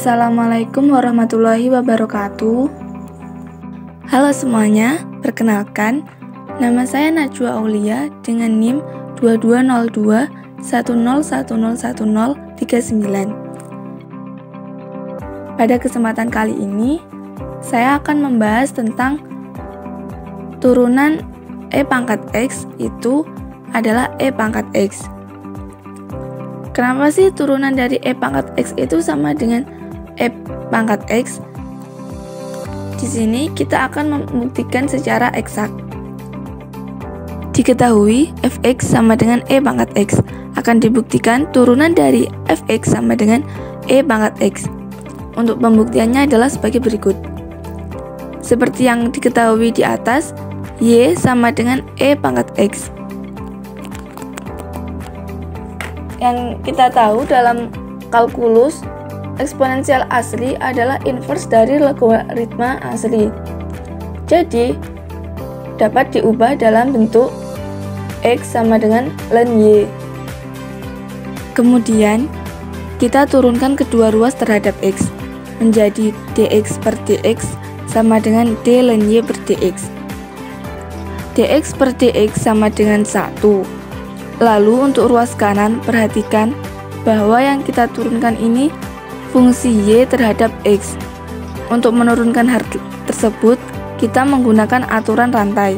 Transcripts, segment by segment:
Assalamualaikum warahmatullahi wabarakatuh. Halo semuanya, perkenalkan, nama saya Najwa Aulia dengan NIM 220210101039. Pada kesempatan kali ini, saya akan membahas tentang turunan E pangkat X itu adalah E pangkat X. Kenapa sih turunan dari E pangkat X itu sama dengan E pangkat X? Di sini kita akan membuktikan secara eksak. Diketahui fx sama dengan E pangkat X. Akan dibuktikan turunan dari fx sama dengan E pangkat X. Untuk pembuktiannya adalah sebagai berikut. Seperti yang diketahui di atas, Y sama dengan E pangkat X. Yang kita tahu dalam kalkulus, eksponensial asli adalah inverse dari logaritma asli. Jadi, dapat diubah dalam bentuk X sama dengan ln Y. Kemudian, kita turunkan kedua ruas terhadap X, menjadi dx per dx sama dengan d ln Y per dx. Dx per dx sama dengan 1. Lalu untuk ruas kanan, perhatikan bahwa yang kita turunkan ini fungsi Y terhadap X. Untuk menurunkan hal tersebut, kita menggunakan aturan rantai,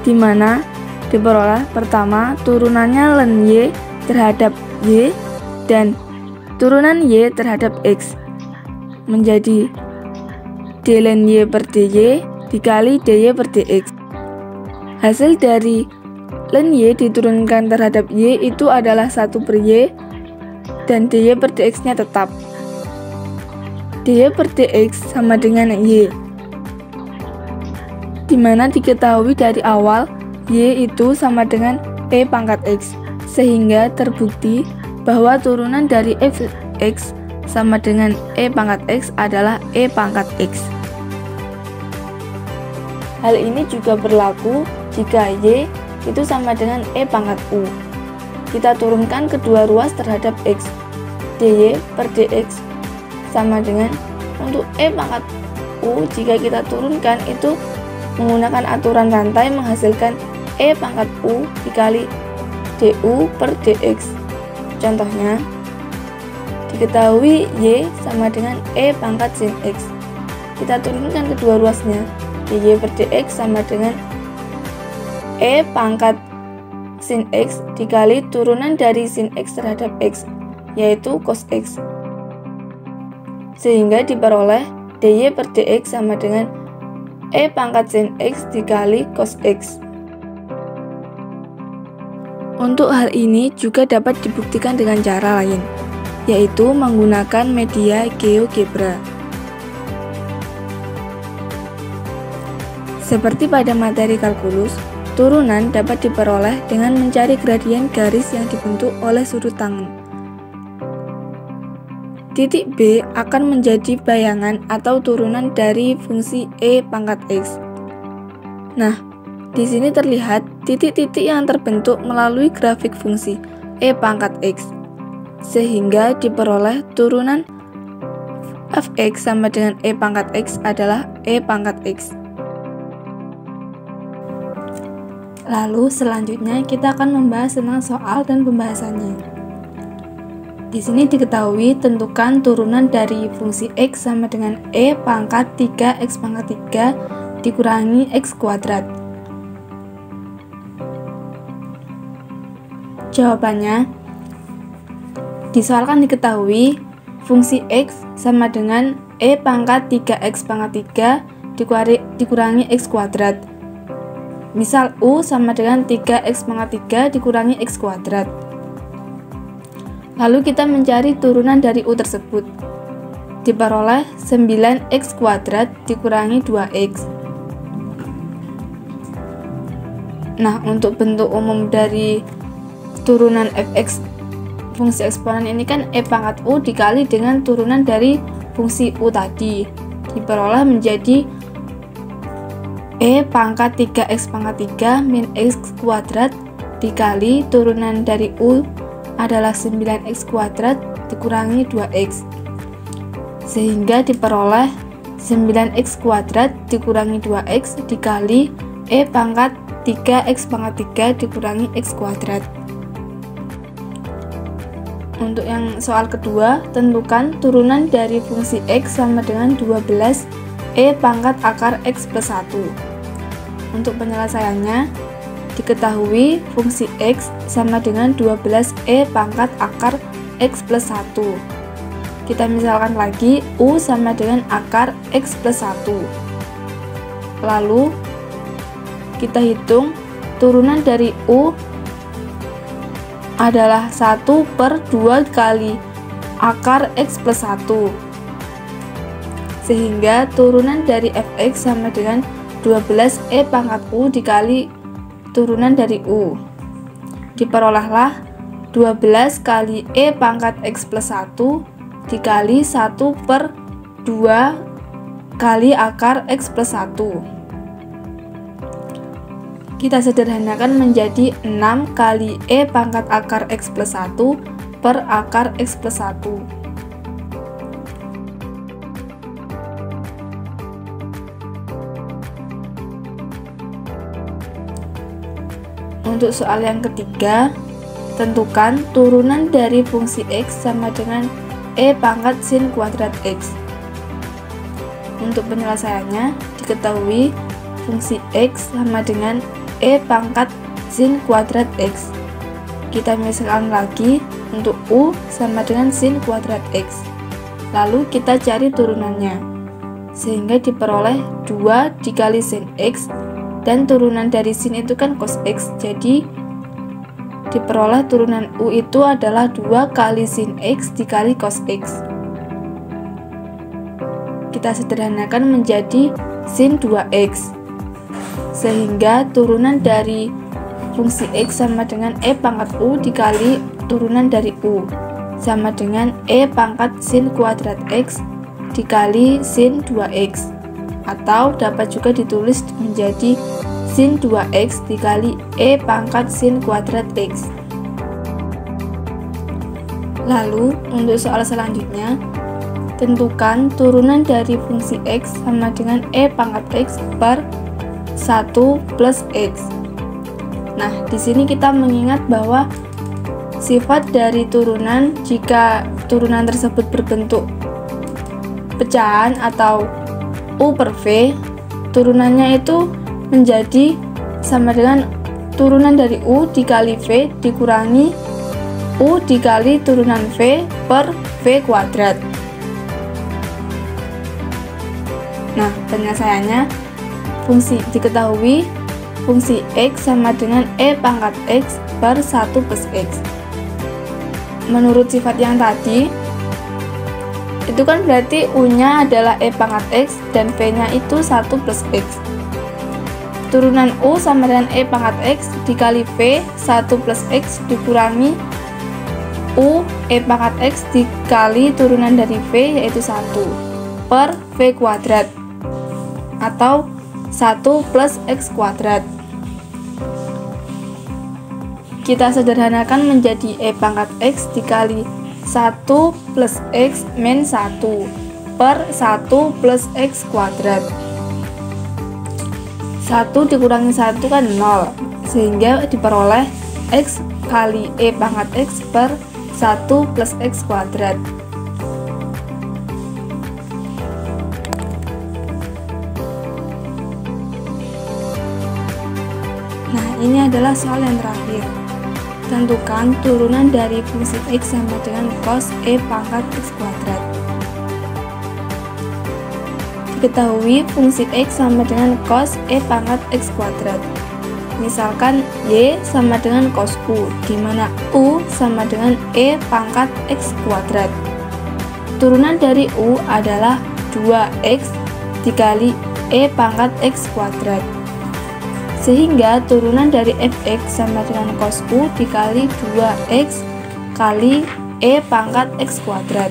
di mana diperoleh pertama turunannya ln Y terhadap Y dan turunan Y terhadap X menjadi d ln Y per dy dikali dy per dx. Hasil dari ln Y diturunkan terhadap Y itu adalah 1 per Y dan dy per dx nya tetap. Dy per dx sama dengan Y, dimana diketahui dari awal Y itu sama dengan E pangkat X, sehingga terbukti bahwa turunan dari fx sama dengan E pangkat X adalah E pangkat X. Hal ini juga berlaku jika Y itu sama dengan E pangkat U. Kita turunkan kedua ruas terhadap X. dy per dx sama dengan untuk E pangkat U, jika kita turunkan itu menggunakan aturan rantai menghasilkan E pangkat U dikali du per dx. Contohnya, diketahui Y sama dengan E pangkat sin X. Kita turunkan kedua ruasnya. dy per dx sama dengan E pangkat sin X dikali turunan dari sin X terhadap X, yaitu cos X. Sehingga diperoleh dy per dx sama dengan E pangkat sin X dikali cos X. Untuk hal ini juga dapat dibuktikan dengan cara lain, yaitu menggunakan media GeoGebra. Seperti pada materi kalkulus, turunan dapat diperoleh dengan mencari gradien garis yang dibentuk oleh sudut tangan. Titik B akan menjadi bayangan atau turunan dari fungsi E pangkat X. Nah, di sini terlihat titik-titik yang terbentuk melalui grafik fungsi E pangkat X, sehingga diperoleh turunan fx sama dengan E pangkat X adalah E pangkat X. Lalu selanjutnya kita akan membahas tentang soal dan pembahasannya. Di sini diketahui tentukan turunan dari fungsi X sama dengan E pangkat 3x pangkat 3 dikurangi X kuadrat. Jawabannya, di soal kan diketahui fungsi X sama dengan E pangkat 3x pangkat 3 dikurangi X kuadrat. Misal U sama dengan 3x pangkat 3 dikurangi X kuadrat. Lalu kita mencari turunan dari U tersebut. Diperoleh 9x kuadrat dikurangi 2x. Nah, untuk bentuk umum dari turunan fx fungsi eksponen ini kan E pangkat U dikali dengan turunan dari fungsi U tadi. Diperoleh menjadi E pangkat 3x pangkat 3 min X kuadrat dikali turunan dari U adalah 9x kuadrat dikurangi 2x. sehingga diperoleh 9x kuadrat dikurangi 2x dikali E pangkat 3x pangkat 3 dikurangi x kuadrat. Untuk yang soal kedua, tentukan turunan dari fungsi x sama dengan 12 E pangkat akar x plus 1. Untuk penyelesaiannya, diketahui fungsi x sama dengan 12 E pangkat akar x plus 1. Kita misalkan lagi, U sama dengan akar x plus 1. Lalu, kita hitung turunan dari U adalah 1 per 2 kali akar x plus 1, sehingga turunan dari fx sama dengan 12 E pangkat U dikali turunan dari U. Diperolehlah 12 kali E pangkat x plus 1 dikali 1 per 2 kali akar x plus 1. Kita sederhanakan menjadi 6 kali E pangkat akar x plus 1 per akar x plus 1. Untuk soal yang ketiga, tentukan turunan dari fungsi x sama dengan E pangkat sin kuadrat x. Untuk penyelesaiannya, diketahui fungsi x sama dengan E pangkat sin kuadrat x. Kita misalkan lagi, untuk U sama dengan sin kuadrat x. Lalu kita cari turunannya, sehingga diperoleh 2 dikali sin x, dan turunan dari sin itu kan cos x, jadi diperoleh turunan U itu adalah 2 kali sin x dikali cos x. Kita sederhanakan menjadi sin 2x, sehingga turunan dari fungsi x sama dengan E pangkat U dikali turunan dari U, sama dengan E pangkat sin kuadrat x dikali sin 2x, atau dapat juga ditulis menjadi sin 2x dikali E pangkat sin kuadrat x. Lalu, untuk soal selanjutnya, tentukan turunan dari fungsi x sama dengan E pangkat x per 1 plus x. Nah, di sini kita mengingat bahwa sifat dari turunan, jika turunan tersebut berbentuk pecahan atau U per V, turunannya itu menjadi sama dengan turunan dari U dikali V dikurangi U dikali turunan V per V kuadrat. Nah, penyelesaiannya, diketahui fungsi x sama dengan E pangkat x per 1 plus x. Menurut sifat yang tadi, itu kan berarti U-nya adalah E pangkat x dan V-nya itu 1 plus x. Turunan U sama dengan E pangkat x dikali V 1 plus x dikurangi U E pangkat x dikali turunan dari V yaitu 1 per V kuadrat, atau 1 plus x kuadrat. Kita sederhanakan menjadi E pangkat x dikali 1 plus x min 1 per 1 plus x kuadrat. 1 dikurangi 1 kan 0, sehingga diperoleh x kali E pangkat x per 1 plus x kuadrat. Nah, ini adalah soal yang terakhir. Tentukan turunan dari fungsi x sama dengan cos E pangkat x kuadrat. Diketahui fungsi x sama dengan cos E pangkat x kuadrat. Misalkan y sama dengan cos u, di mana u sama dengan E pangkat x kuadrat. Turunan dari u adalah 2x dikali E pangkat x kuadrat, sehingga turunan dari fx sama dengan cos u dikali 2x kali E pangkat x kuadrat,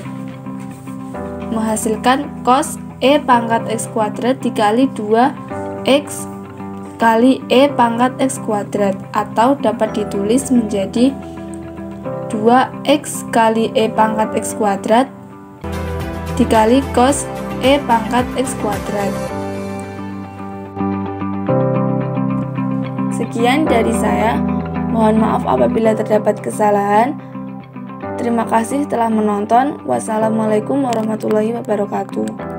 menghasilkan cos E pangkat x kuadrat dikali 2x kali E pangkat x kuadrat, atau dapat ditulis menjadi 2x kali E pangkat x kuadrat dikali cos E pangkat X kuadrat. Sekian dari saya. Mohon maaf apabila terdapat kesalahan. Terima kasih telah menonton. Wassalamualaikum warahmatullahi wabarakatuh.